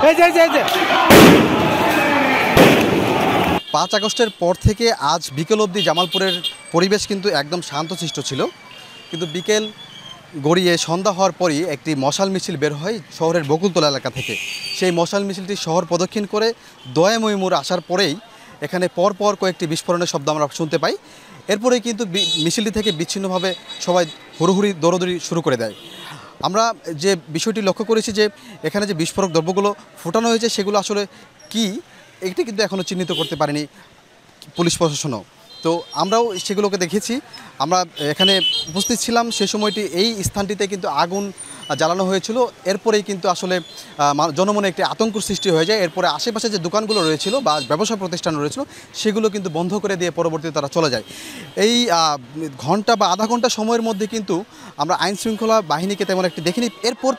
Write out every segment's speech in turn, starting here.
5 আগস্টের পর থেকে আজ বিকেল অবধি জামালপুরের পরিবেশ কিন্তু একদম শান্তশিষ্ট ছিল, কিন্তু বিকেল গড়িয়ে সন্ধ্যা হওয়ার পরই একটি মশাল মিছিল বের হয় শহরের বকুলতলা এলাকা থেকে। সেই মশাল মিছিলটি শহর প্রদক্ষিণ করে দয়াময়ী মোড় আসার পরেই এখানে পরপর কয়েকটি বিস্ফোরণের শব্দ আমরা শুনতে পাই। এরপরেই কিন্তু মিছিলটি থেকে বিচ্ছিন্নভাবে সবাই হুড়োহুড়ি দৌড়াদৌড়ি শুরু করে দেয়। আমরা যে বিষয়টি লক্ষ্য করেছি যে এখানে যে বিস্ফোরক দ্রব্যগুলো ফোটানো হয়েছে সেগুলো আসলে কি, এটি কিন্তু এখনও চিহ্নিত করতে পারেনি পুলিশ প্রশাসনও। তো আমরাও সেগুলোকে দেখেছি। আমরা এখানে উপস্থিত ছিলাম সে সময়টি এই স্থানটিতে কিন্তু আগুন জ্বালানো হয়েছিল। এরপরেই কিন্তু আসলে জনমনে একটি আতঙ্ক সৃষ্টি হয়ে যায়। এরপরে আশেপাশে যে দোকানগুলো রয়েছিল বা ব্যবসা প্রতিষ্ঠান রয়েছিল সেগুলো কিন্তু বন্ধ করে দিয়ে পরবর্তীতে তারা চলে যায়। এই ঘন্টা বা আধা ঘন্টা সময়ের মধ্যে কিন্তু আমরা আইনশৃঙ্খলা বাহিনীকে তেমন একটি দেখিনি।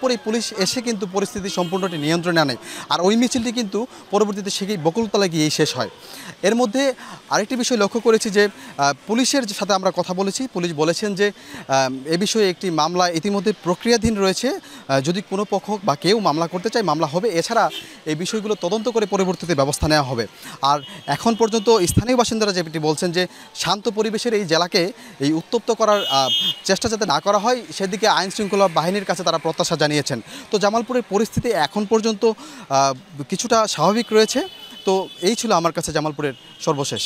পরই পুলিশ এসে কিন্তু পরিস্থিতি সম্পূর্ণটি নিয়ন্ত্রণে আনে। আর ওই মিছিলটি কিন্তু পরবর্তীতে সেই বকুলতলায় গিয়েই শেষ হয়। এর মধ্যে আরেকটি বিষয় লক্ষ্য করেছি যে পুলিশের সাথে আমরা কথা বলেছি। পুলিশ বলেছেন যে এ বিষয়ে একটি মামলা ইতিমধ্যে প্রক্রিয়াধীন রয়েছে। যদি কোনো পক্ষ বা কেউ মামলা করতে চায় মামলা হবে। এছাড়া এই বিষয়গুলো তদন্ত করে পরবর্তীতে ব্যবস্থা নেওয়া হবে। আর এখন পর্যন্ত স্থানীয় বাসিন্দারা যেটি বলছেন যে শান্ত পরিবেশের এই জেলাকে এই উত্তপ্ত করার চেষ্টা যাতে না করা হয় সেদিকে আইনশৃঙ্খলা বাহিনীর কাছে তারা প্রত্যাশা জানিয়েছেন। তো জামালপুরের পরিস্থিতি এখন পর্যন্ত কিছুটা স্বাভাবিক রয়েছে। তো এই ছিল আমার কাছে জামালপুরের সর্বশেষ।